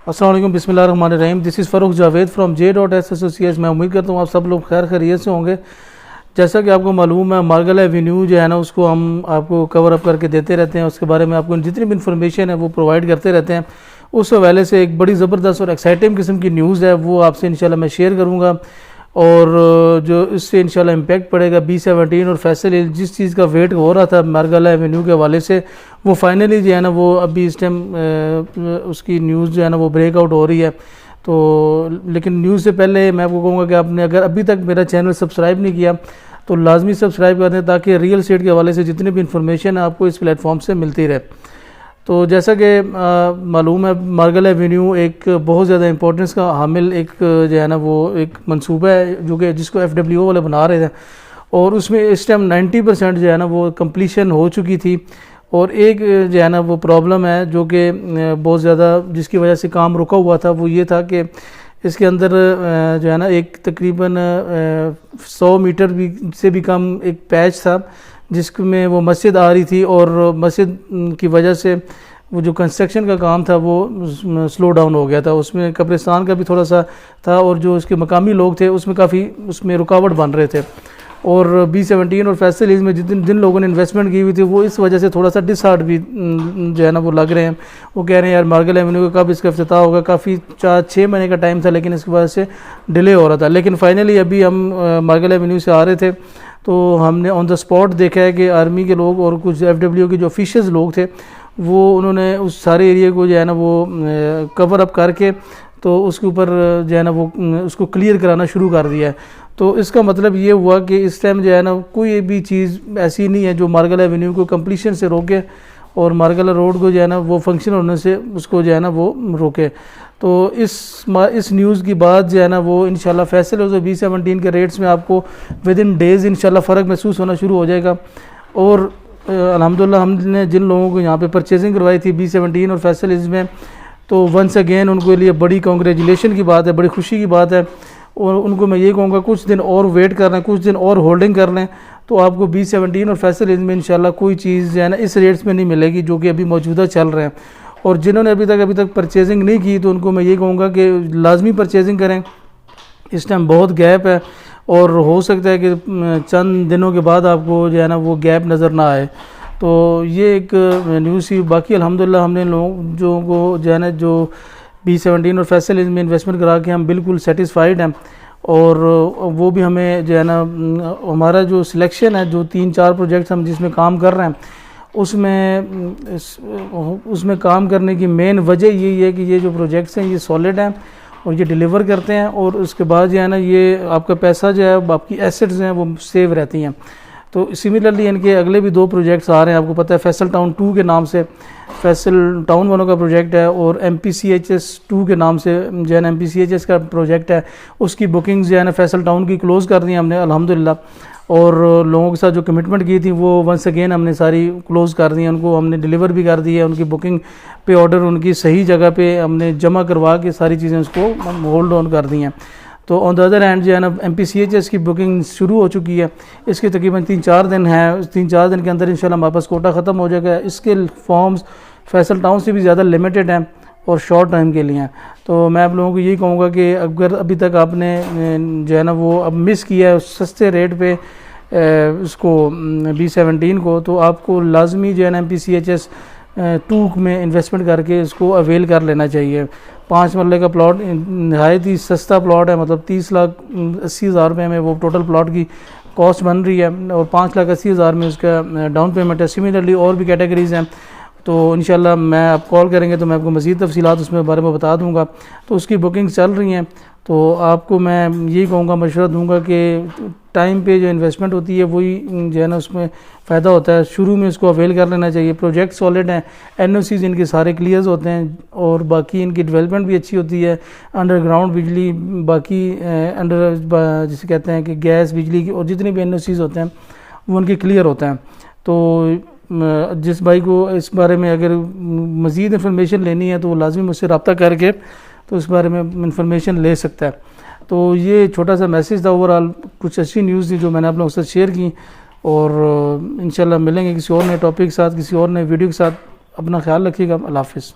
السلام علیکم، بسم اللہ الرحمن الرحیم۔ دس از فاروق جاوید فرام J.S ایسوسیٹس۔ میں امید کرتا ہوں آپ سب لوگ خیر خیریت سے ہوں گے۔ جیسا کہ آپ کو معلوم ہے، مارگل ایونیو جو ہے نا، اس کو ہم آپ کو کور اپ کر کے دیتے رہتے ہیں، اس کے بارے میں آپ کو جتنی بھی انفارمیشن ہے وہ پرووائڈ کرتے رہتے ہیں۔ اس حوالے سے ایک بڑی زبردست اور ایکسائٹنگ قسم کی نیوز ہے، وہ آپ سے انشاءاللہ میں شیئر کروں گا، اور جو اس سے انشاءاللہ امپیکٹ پڑے گا B17 اور فیصل ہل، جس چیز کا ویٹ ہو رہا تھا مارگل ایونیو کے حوالے سے، وہ فائنلی جو ہے نا وہ ابھی اس ٹائم اس کی نیوز جو ہے نا وہ بریک آؤٹ ہو رہی ہے۔ تو لیکن نیوز سے پہلے میں آپ کو کہوں گا کہ آپ نے اگر ابھی تک میرا چینل سبسکرائب نہیں کیا تو لازمی سبسکرائب کر دیں، تاکہ ریئل اسٹیٹ کے حوالے سے جتنی بھی انفارمیشن ہے آپ کو اس پلیٹ فارم سے ملتی رہے۔ تو جیسا کہ معلوم ہے، مارگل ایونیو ایک بہت زیادہ امپورٹنس کا حامل ایک جو ہے نا وہ ایک منصوبہ ہے، جو کہ جس کو FWO والے بنا رہے تھے، اور اس میں اس ٹائم 90% جو ہے نا وہ کمپلیشن ہو چکی تھی۔ اور ایک جو ہے نا وہ پرابلم ہے جو کہ بہت زیادہ جس کی وجہ سے کام رکا ہوا تھا، وہ یہ تھا کہ اس کے اندر جو ہے نا ایک تقریباً 100 میٹر سے بھی کم ایک پیچ تھا، جس میں وہ مسجد آ رہی تھی، اور مسجد کی وجہ سے وہ جو کنسٹرکشن کا کام تھا وہ سلو ڈاؤن ہو گیا تھا۔ اس میں قبرستان کا بھی تھوڑا سا تھا، اور جو اس کے مقامی لوگ تھے اس میں کافی اس میں رکاوٹ بن رہے تھے، اور B17 اور فیصل ہل میں جن لوگوں نے انویسٹمنٹ کی ہوئی تھی وہ اس وجہ سے تھوڑا سا ڈس ہارٹ بھی جو ہے نا وہ لگ رہے ہیں۔ وہ کہہ رہے ہیں یار مارگل ایونیو کا کب اس کا افتتاح ہوگا، کافی 4-6 مہینے کا ٹائم تھا، لیکن اس کی وجہ سے ڈیلے ہو رہا تھا۔ لیکن فائنلی ابھی ہم مارگل ایونیو سے آ رہے تھے تو ہم نے آن دا اسپاٹ دیکھا ہے کہ آرمی کے لوگ اور کچھ FWO کے جو آفیشلز لوگ تھے، وہ انہوں نے اس سارے ایریے کو جو ہے نا وہ کور اپ کر کے تو اس کے اوپر جو ہے نا وہ اس کو کلیئر کرانا شروع کر دیا ہے۔ تو اس کا مطلب یہ ہوا کہ اس ٹائم جو ہے نا کوئی بھی چیز ایسی نہیں ہے جو مارگل ایونیو کو کمپلیشن سے روکے، اور مارگل روڈ کو جو ہے نا وہ فنکشن ہونے سے اس کو جو ہے نا وہ روکے۔ تو اس نیوز کی بات جو ہے نا وہ انشاءاللہ فیصل اور B17 کے ریٹس میں آپ کو ود ان ڈیز انشاءاللہ فرق محسوس ہونا شروع ہو جائے گا۔ اور الحمدللہ ہم نے جن لوگوں کو یہاں پہ پرچیزنگ کروائی تھی B17 اور فیصل ہل میں، تو ونس اگین ان کے لیے بڑی کانگریچولیشن کی بات ہے، بڑی خوشی کی بات ہے، اور ان کو میں یہ کہوں گا کچھ دن اور ویٹ کر لیں، کچھ دن اور ہولڈنگ کر لیں، تو آپ کو B17 اور فیصل ہل میں انشاءاللہ کوئی چیز جو ہے نا اس ریٹس میں نہیں ملے گی جو کہ ابھی موجودہ چل رہے ہیں۔ اور جنہوں نے ابھی تک پرچیزنگ نہیں کی تو ان کو میں یہ کہوں گا کہ لازمی پرچیزنگ کریں، اس ٹائم بہت گیپ ہے، اور ہو سکتا ہے کہ چند دنوں کے بعد آپ کو جو ہے نا وہ گیپ نظر نہ آئے۔ تو یہ ایک نیوز تھی۔ باقی الحمدللہ ہم نے لوگوں کو جو ہے نا جو B17 اور فیصل ہل میں انویسٹمنٹ کرا کے ہم بالکل سیٹسفائیڈ ہیں، اور وہ بھی ہمیں جو ہے نا ہمارا جو سلیکشن ہے، جو 3-4 پروجیکٹس ہم جس میں کام کر رہے ہیں، اس میں کام کرنے کی مین وجہ یہی ہے کہ یہ جو پروجیکٹس ہیں یہ سالڈ ہیں اور یہ ڈیلیور کرتے ہیں، اور اس کے بعد جو ہے نا یہ آپ کا پیسہ جو ہے آپ کی ایسٹس ہیں وہ سیو رہتی ہیں۔ تو سملرلی ان کے اگلے بھی 2 پروجیکٹس آ رہے ہیں، آپ کو پتہ ہے فیصل ٹاؤن 2 کے نام سے فیصل ٹاؤن والوں کا پروجیکٹ ہے، اور MPCHS 2 کے نام سے جو ہے نا MPCHS کا پروجیکٹ ہے، اس کی بکنگز جو ہے نا فیصل ٹاؤن کی کلوز کر دی ہیں ہم نے الحمدللہ، اور لوگوں کے ساتھ جو کمٹمنٹ کی تھی وہ ونس اگین ہم نے ساری کلوز کر دی ہیں، ان کو ہم نے ڈیلیور بھی کر دی ہے، ان کی بکنگ پہ آرڈر ان کی صحیح جگہ پہ ہم نے جمع کروا کے ساری چیزیں اس کو ہم ہولڈ آن کر دی ہیں۔ تو آن دا ادر ہینڈ جو ہے نا MPCHS کی بکنگ شروع ہو چکی ہے، اس کے تقریباً 3-4 دن ہیں، 3-4 دن کے اندر انشاءاللہ ہمارے پاس کوٹا ختم ہو جائے گا۔ اس کے فارمز فیصل ٹاؤن سے بھی زیادہ لمیٹڈ ہیں اور شارٹ ٹائم کے لیے ہیں۔ تو میں آپ لوگوں کو یہی کہوں گا کہ اگر ابھی تک آپ نے جو ہے نا وہ اب مس کیا ہے سستے ریٹ پہ اس کو B17 کو، تو آپ کو لازمی جو ہے نا MPCHS 2 میں انویسٹمنٹ کر کے اس کو اویل کر لینا چاہیے۔ 5 مرلے کا پلاٹ نہایت ہی سستا پلاٹ ہے، مطلب 30,80,000 روپے میں وہ ٹوٹل پلاٹ کی کاسٹ بن رہی ہے، اور 5,80,000 میں اس کا ڈاؤن پیمنٹ ہے۔ سملرلی اور بھی کیٹیگریز ہیں، تو انشاءاللہ میں آپ کال کریں گے تو میں آپ کو مزید تفصیلات اس میں بارے میں بتا دوں گا۔ تو اس کی بکنگ چل رہی ہیں، تو آپ کو میں یہی کہوں گا، مشورہ دوں گا کہ ٹائم پہ جو انویسٹمنٹ ہوتی ہے وہی جو ہے نا اس میں فائدہ ہوتا ہے، شروع میں اس کو اویل کر لینا چاہیے۔ پروجیکٹ سالڈ ہیں، NOCs ان کے سارے کلیئرز ہوتے ہیں، اور باقی ان کی ڈیولپمنٹ بھی اچھی ہوتی ہے، انڈر گراؤنڈ بجلی، باقی انڈر جسے کہتے ہیں کہ گیس بجلی کی، اور جتنے بھی NOCs ہوتے ہیں وہ ان کے کلیئر ہوتے ہیں۔ تو جس بھائی کو اس بارے میں اگر مزید انفارمیشن لینی ہے تو وہ لازمی مجھ سے رابطہ کر کے تو اس بارے میں انفارمیشن لے سکتا ہے۔ تو یہ چھوٹا سا میسیج تھا، اوورآل کچھ اچھی نیوز تھی جو میں نے آپ لوگوں کے ساتھ شیئر کی، اور انشاءاللہ ملیں گے کسی اور نئے ٹاپک کے ساتھ، کسی اور نئے ویڈیو کے ساتھ۔ اپنا خیال رکھیے گا، اللہ حافظ۔